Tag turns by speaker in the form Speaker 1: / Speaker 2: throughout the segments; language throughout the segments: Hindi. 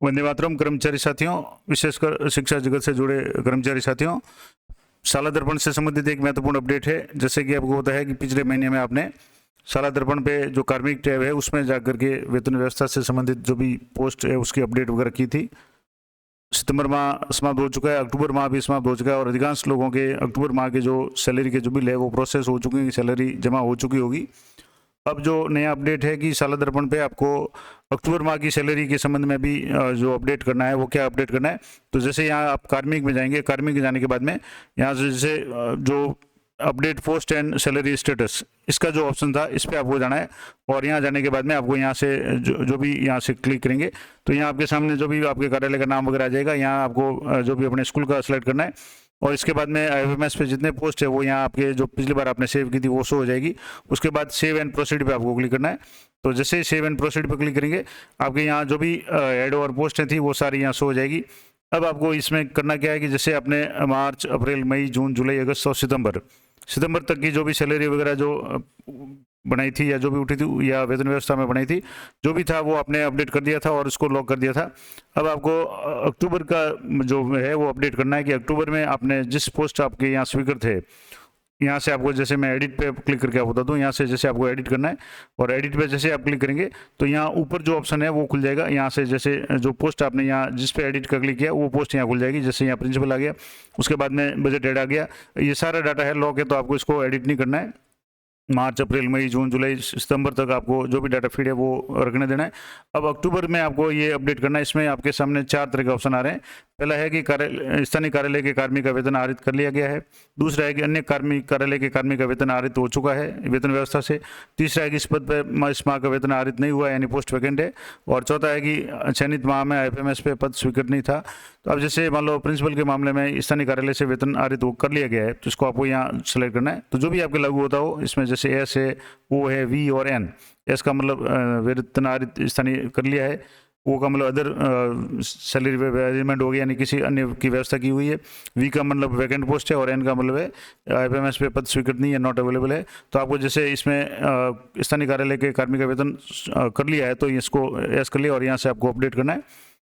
Speaker 1: वंदे मातरम कर्मचारी साथियों, विशेषकर शिक्षा जगत से जुड़े कर्मचारी साथियों, शाला दर्पण से संबंधित एक महत्वपूर्ण अपडेट है। जैसे कि आपको पता है कि पिछले महीने में आपने शाला दर्पण पे जो कार्मिक टैब है उसमें जाकर के वेतन व्यवस्था से संबंधित जो भी पोस्ट है उसकी अपडेट वगैरह की थी। सितंबर माह समाप्त हो चुका है, अक्टूबर माह भी समाप्त हो चुका है और अधिकांश लोगों के अक्टूबर माह के जो सैलरी के जो बिल है वो प्रोसेस हो चुके हैं, सैलरी जमा हो चुकी होगी। अब जो नया अपडेट है कि शाला दर्पण पे आपको अक्टूबर माह की सैलरी के संबंध में भी जो अपडेट करना है वो क्या अपडेट करना है। तो जैसे यहाँ आप कार्मिक में जाएंगे, कार्मिक में जाने के बाद में यहाँ से जैसे जो update post and salary status, इसका जो ऑप्शन था इस पर आपको जाना है और यहाँ जाने के बाद में आपको यहाँ से जो भी यहाँ से क्लिक करेंगे तो यहाँ आपके सामने जो भी आपके कार्यालय का नाम वगैरह आ जाएगा। यहाँ आपको जो भी अपने स्कूल का सिलेक्ट करना है और इसके बाद में IFMS पे जितने पोस्ट है वो यहाँ आपके जो पिछली बार आपने सेव की थी वो शो हो जाएगी। उसके बाद सेव एंड प्रोसीड पे आपको क्लिक करना है। तो जैसे सेव एंड प्रोसीड पे क्लिक करेंगे आपके यहाँ जो भी एड और पोस्टें थी वो सारी यहाँ शो हो जाएगी। अब आपको इसमें करना क्या है कि जैसे आपने मार्च, अप्रैल, मई, जून, जुलाई, अगस्त और सितंबर तक की जो भी सैलरी वगैरह जो बनाई थी या जो भी उठी थी या वेतन व्यवस्था में बनाई थी, जो भी था वो आपने अपडेट कर दिया था और उसको लॉक कर दिया था। अब आपको अक्टूबर का जो है वो अपडेट करना है कि अक्टूबर में आपने जिस पोस्ट आपके यहाँ स्वीकृत थे, यहाँ से आपको जैसे मैं एडिट पे क्लिक करके आप बता दूँ, यहाँ से जैसे आपको एडिट करना है और एडिट पे जैसे आप क्लिक करेंगे तो यहाँ ऊपर जो ऑप्शन है वो खुल जाएगा। यहाँ से जैसे जो पोस्ट आपने यहाँ जिस पे एडिट का क्लिक किया वो पोस्ट यहाँ खुल जाएगी। जैसे यहाँ प्रिंसिपल आ गया, उसके बाद में बजट एड आ गया, ये सारा डाटा है लॉक है तो आपको इसको एडिट नहीं करना है। मार्च, अप्रैल, मई, जून, जुलाई, सितंबर तक आपको जो भी डाटा फीड है वो रखने देना है। अब अक्टूबर में आपको ये अपडेट करना है। इसमें आपके सामने 4 तरह के ऑप्शन आ रहे हैं। पहला है कि स्थानीय कार्यालय के कार्मिक का वेतन आहरित कर लिया गया है। दूसरा है कि अन्य कार्मिक कार्यालय के कार्मिक का वेतन आहरित हो चुका है वेतन व्यवस्था से। तीसरा है कि इस पद पर इस माह का वेतन आहरित नहीं हुआ है यानी पोस्ट वैकेंट है। और चौथा है कि चयनित माह में IFMS पे पद स्वीकृत नहीं था। तो अब जैसे मान लो प्रिंसिपल के मामले में स्थानीय कार्यालय से वेतन आहरित कर लिया गया है तो इसको आपको यहाँ सेलेक्ट करना है। तो जो भी आपके लागू होता हो इसमें जैसे S है, O है, V और N। S का मतलब वेतन आहरित स्थानीय कर लिया है, O का मतलब अदर सैलरी अरेंजमेंट हो गया यानी किसी अन्य की व्यवस्था की हुई है, V का मतलब वैकेंट पोस्ट है और N का मतलब है IFMS पे पद स्वीकृत नहीं है, नॉट अवेलेबल है। तो आपको जैसे इसमें स्थानीय कार्यालय के कार्मिक का वेतन कर लिया है तो इसको S कर लिया और यहाँ से आपको अपडेट करना है।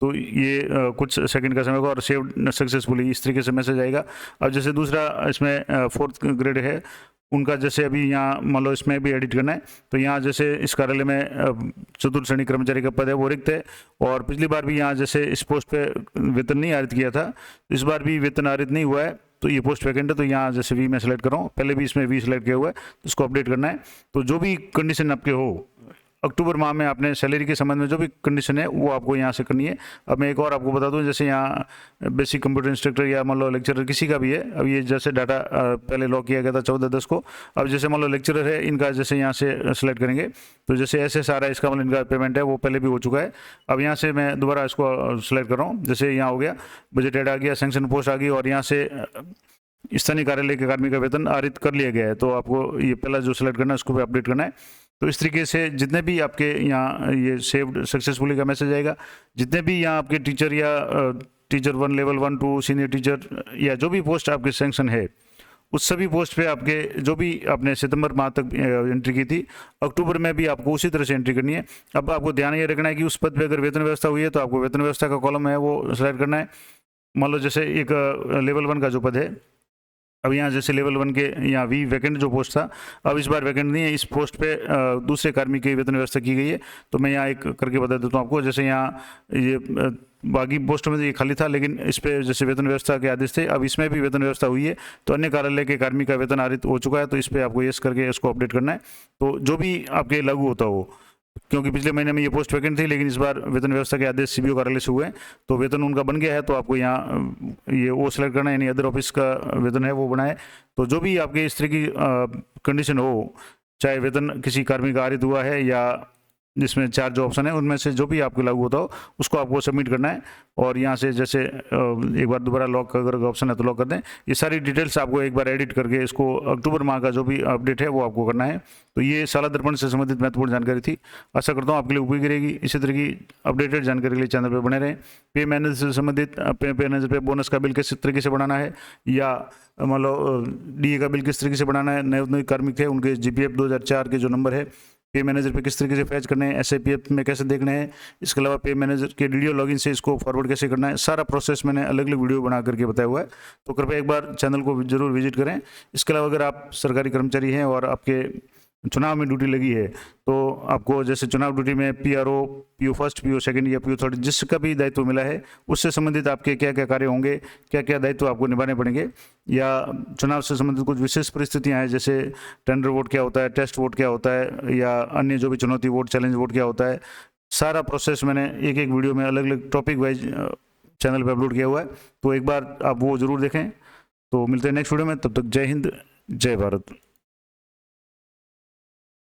Speaker 1: तो ये कुछ सेकंड का समय होगा और सेव सक्सेसफुली इस तरीके से मैसेज आएगा। अब जैसे दूसरा इसमें 4th ग्रेड है उनका, जैसे अभी यहाँ मान लो इसमें भी एडिट करना है तो यहाँ जैसे इस कार्यालय में चतुर्थ श्रेणी कर्मचारी का पद है वो रिक्त है और पिछली बार भी यहाँ जैसे इस पोस्ट पे वेतन नहीं आहरित किया था, इस बार भी वेतन आहरित नहीं हुआ है तो ये पोस्ट वैकेंट है। तो यहाँ जैसे V में सेलेक्ट कर रहा हूँ, पहले भी इसमें V सेलेक्ट किया हुआ है तो इसको अपडेट करना है। तो जो भी कंडीशन आपके हो अक्टूबर माह में आपने सैलरी के संबंध में जो भी कंडीशन है वो आपको यहाँ से करनी है। अब मैं एक और आपको बता दूं, जैसे यहाँ बेसिक कंप्यूटर इंस्ट्रक्टर या मान लो लेक्चरर किसी का भी है। अब ये जैसे डाटा पहले लॉक किया गया था 14/10 को। अब जैसे मान लो लेक्चरर है, इनका जैसे यहाँ से सेलेक्ट करेंगे तो जैसे SS आ रहा है, इसका मतलब इनका पेमेंट है वो पहले भी हो चुका है। अब यहाँ से मैं दोबारा इसको सेलेक्ट कर रहा हूँ, जैसे यहाँ हो गया, बजट एड आ गया, सैंक्शन पोस्ट आ गई और यहाँ से स्थानीय कार्यालय के कार्मिक का वेतन आहरित कर लिया गया है। तो आपको ये पहला जो सेलेक्ट करना है उसको भी अपडेट करना है। तो इस तरीके से जितने भी आपके यहाँ ये सेव्ड सक्सेसफुली का मैसेज आएगा, जितने भी यहाँ आपके टीचर या टीचर 1 लेवल 1 2 सीनियर टीचर या जो भी पोस्ट आपके सैंक्शन है उस सभी पोस्ट पे आपके जो भी आपने सितंबर माह तक एंट्री की थी, अक्टूबर में भी आपको उसी तरह से एंट्री करनी है। अब आपको ध्यान ये रखना है कि उस पद पे अगर वेतन व्यवस्था हुई है तो आपको वेतन व्यवस्था का कॉलम है वो सेलेक्ट करना है। मान लो जैसे एक लेवल 1 का जो पद है, अब यहाँ जैसे लेवल 1 के यहाँ V वैकेंट जो पोस्ट था, अब इस बार वैकेंट नहीं है, इस पोस्ट पे दूसरे कार्मिक की वेतन व्यवस्था की गई है। तो मैं यहाँ एक करके बता देता हूँ आपको। जैसे यहाँ ये बाकी पोस्ट में तो ये खाली था लेकिन इस पे जैसे वेतन व्यवस्था के आदेश थे, अब इसमें भी वेतन व्यवस्था हुई है तो अन्य कार्यालय के कार्मिक का वेतन आहरित हो चुका है। तो इस पर आपको यस करके इसको अपडेट करना है। तो जो भी आपके लागू होता हो, क्योंकि पिछले महीने में ये पोस्ट वैकेंट थी लेकिन इस बार वेतन व्यवस्था के आदेश CBO कार्यालय से हुए हैं तो वेतन उनका बन गया है। तो आपको यहाँ ये वो सेलेक्ट करना है यानी अदर ऑफिस का वेतन है वो बनाए। तो जो भी आपके इस तरह की कंडीशन हो, चाहे वेतन किसी कार्मिक का आहरित हुआ है या जिसमें 4 जो ऑप्शन है उनमें से जो भी आपको लागू होता हो उसको आपको सबमिट करना है। और यहाँ से जैसे एक बार दोबारा लॉक अगर ऑप्शन है तो लॉक कर दें। ये सारी डिटेल्स आपको एक बार एडिट करके इसको अक्टूबर माह का जो भी अपडेट है वो आपको करना है। तो ये शाला दर्पण से संबंधित महत्वपूर्ण जानकारी थी। आशा करता हूँ आपके लिए उपयोगी रहेगी। इसी तरह की अपडेटेड जानकारी के लिए चैनल पर बने रहें। पे मैनेजर से संबंधित पे मैनेजर पे बोनस का बिल किस तरीके से बनाना है या मान लो DA का बिल किस तरीके से बनाना है, नए कार्मिक थे उनके GPF 2004 के जो नंबर है पे मैनेजर पे किस तरीके से फैच करने हैं, SIPF में कैसे देखने हैं, इसके अलावा पे मैनेजर के DDO लॉगिन से इसको फॉरवर्ड कैसे करना है, सारा प्रोसेस मैंने अलग अलग वीडियो बना करके बताया हुआ है। तो कृपया एक बार चैनल को जरूर विजिट करें। इसके अलावा अगर आप सरकारी कर्मचारी हैं और आपके चुनाव में ड्यूटी लगी है, तो आपको जैसे चुनाव ड्यूटी में PRO, PO first, PO second या PO थर्ड जिसका भी दायित्व मिला है, उससे संबंधित आपके क्या क्या कार्य होंगे, क्या क्या दायित्व आपको निभाने पड़ेंगे, या चुनाव से संबंधित कुछ विशेष परिस्थितियां हैं जैसे टेंडर वोट क्या होता है, टेस्ट वोट क्या होता है, या अन्य जो भी चुनौती वोट, चैलेंज वोट क्या होता है, सारा प्रोसेस मैंने एक एक वीडियो में अलग अलग टॉपिक वाइज चैनल पर अपलोड किया हुआ है। तो एक बार आप वो जरूर देखें। तो मिलते हैं नेक्स्ट वीडियो में, तब तक जय हिंद, जय भारत।